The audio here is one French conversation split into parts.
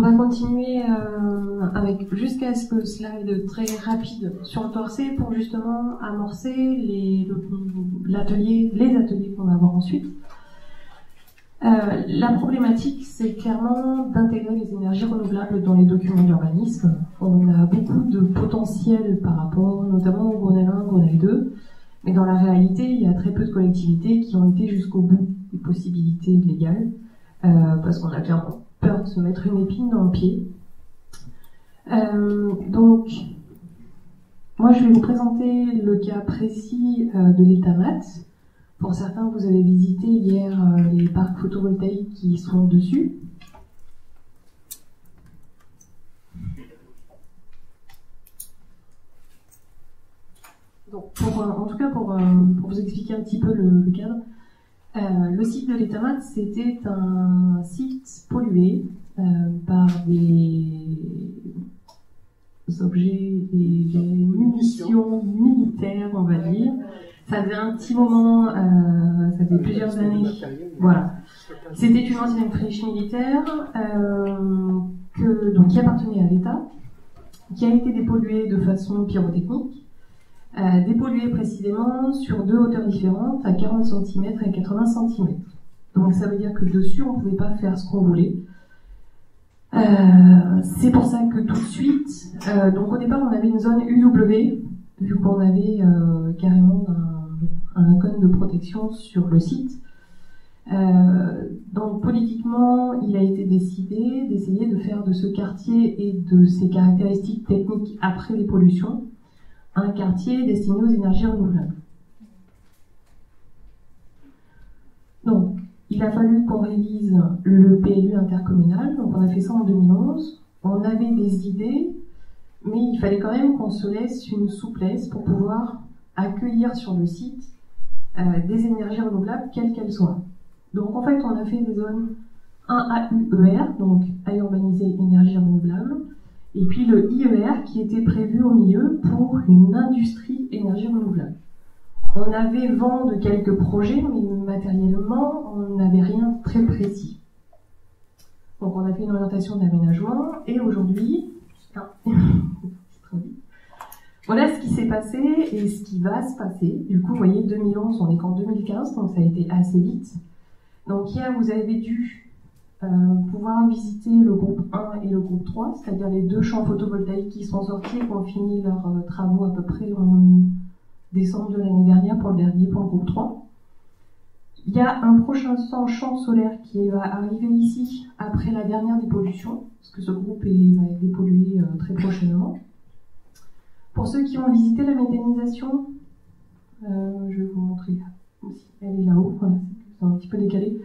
va continuer avec jusqu'à ce que le slide très rapide sur le torset pour justement amorcer les ateliers qu'on va avoir ensuite. La problématique, c'est clairement d'intégrer les énergies renouvelables dans les documents d'urbanisme. On a beaucoup de potentiel par rapport notamment au Grenelle 1, Grenelle 2, mais dans la réalité, il y a très peu de collectivités qui ont été jusqu'au bout des possibilités légales, parce qu'on a clairement peur de se mettre une épine dans le pied. Donc, moi je vais vous présenter le cas précis de l'État-Mat. Pour certains, vous avez visité hier les parcs photovoltaïques qui sont dessus. Donc, en tout cas, pour vous expliquer un petit peu le cadre, le site de l'État-Mat, c'était un site pollué par des objets et des munitions militaires, on va dire. Ça faisait un petit moment, ça fait plusieurs années. Voilà. C'était une ancienne friche militaire qui appartenait à l'État, qui a été dépolluée de façon pyrotechnique, dépolluée précisément sur deux hauteurs différentes, à 40 cm et à 80 cm. Donc ça veut dire que dessus, on ne pouvait pas faire ce qu'on voulait. C'est pour ça que tout de suite, donc au départ, on avait une zone UW, vu qu'on avait carrément un cône de protection sur le site. Donc politiquement, il a été décidé d'essayer de faire de ce quartier et de ses caractéristiques techniques après les pollutions un quartier destiné aux énergies renouvelables. Donc, il a fallu qu'on révise le PLU intercommunal, donc on a fait ça en 2011. On avait des idées, mais il fallait quand même qu'on se laisse une souplesse pour pouvoir accueillir sur le site des énergies renouvelables, quelles qu'elles soient. Donc en fait, on a fait des zones 1 AUER, donc à urbaniser énergie renouvelable, et puis le IER qui était prévu au milieu pour une industrie énergie renouvelable. On avait vent de quelques projets, mais matériellement, on n'avait rien de très précis. Donc on a fait une orientation d'aménagement, et aujourd'hui, voilà ce qui s'est passé et ce qui va se passer. Du coup, vous voyez, 2011, on est qu'en 2015, donc ça a été assez vite. Donc hier, vous avez dû pouvoir visiter le groupe 1 et le groupe 3, c'est-à-dire les deux champs photovoltaïques qui sont sortis et qui ont fini leurs travaux à peu près en décembre de l'année dernière pour le dernier, pour le groupe 3. Il y a un prochain champ solaire qui va arriver ici après la dernière dépollution, parce que ce groupe va être dépollué très prochainement. Pour ceux qui ont visité la méthanisation, je vais vous montrer aussi, elle est là-haut, voilà, c'est un petit peu décalé.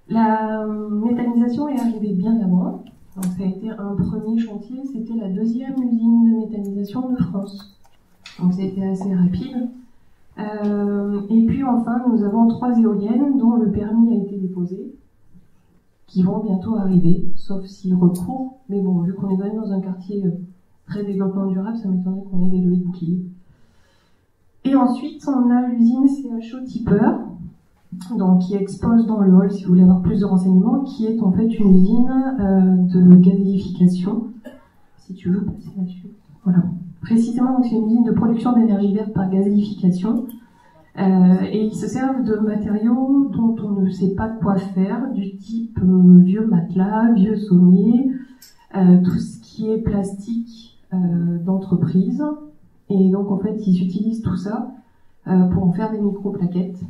La méthanisation est arrivée bien avant, donc ça a été un premier chantier, c'était la deuxième usine de méthanisation de France. Donc ça a été assez rapide. Et puis enfin, nous avons 3 éoliennes dont le permis a été déposé, qui vont bientôt arriver, sauf s'ils recourent. Mais bon, vu qu'on est quand même dans un quartier très développement durable, ça m'étonnerait qu'on ait des levées de boucliers. Et ensuite, on a l'usine CHO Tipper, donc qui expose dans le hall, si vous voulez avoir plus de renseignements, qui est en fait une usine de gazéification. Si tu veux passer là-dessus. Voilà. Précisément, c'est une usine de production d'énergie verte par gazéification. Et ils se servent de matériaux dont on ne sait pas quoi faire, du type vieux matelas, vieux sommiers, tout ce qui est plastique d'entreprise. Et donc, en fait, ils utilisent tout ça pour en faire des micro-plaquettes,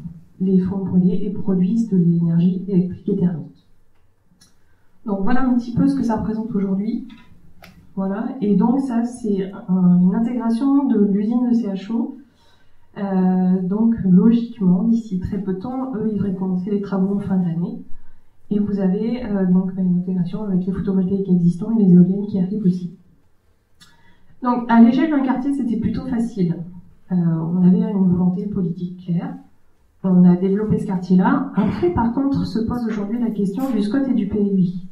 les font brûler et produisent de l'énergie électrique et thermique. Donc, voilà un petit peu ce que ça représente aujourd'hui. Voilà. Et donc, ça, c'est une intégration de l'usine de CHO. Donc, logiquement, d'ici très peu de temps, eux, ils devraient commencer les travaux en fin d'année. Et vous avez donc une intégration avec les photovoltaïques existants et les éoliennes qui arrivent aussi. Donc, à l'échelle d'un quartier, c'était plutôt facile. On avait une volonté politique claire. On a développé ce quartier-là. Après, par contre, se pose aujourd'hui la question du SCOT et du PLUI.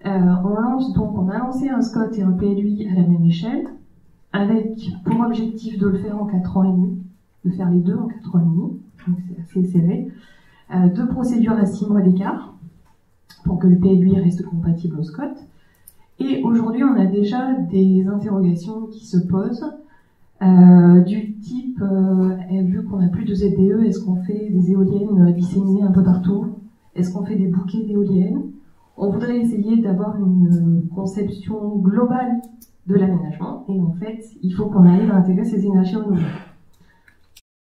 On a lancé un SCOT et un PLUI à la même échelle, avec pour objectif de le faire en 4 ans et demi, de faire les deux en 4 ans et demi, donc c'est assez serré. 2 procédures à 6 mois d'écart, pour que le PLUI reste compatible au SCOT. Et aujourd'hui, on a déjà des interrogations qui se posent, du type, vu qu'on n'a plus de ZDE, est-ce qu'on fait des éoliennes disséminées un peu partout? Est-ce qu'on fait des bouquets d'éoliennes? On voudrait essayer d'avoir une conception globale de l'aménagement, et en fait, il faut qu'on arrive à intégrer ces énergies renouvelables.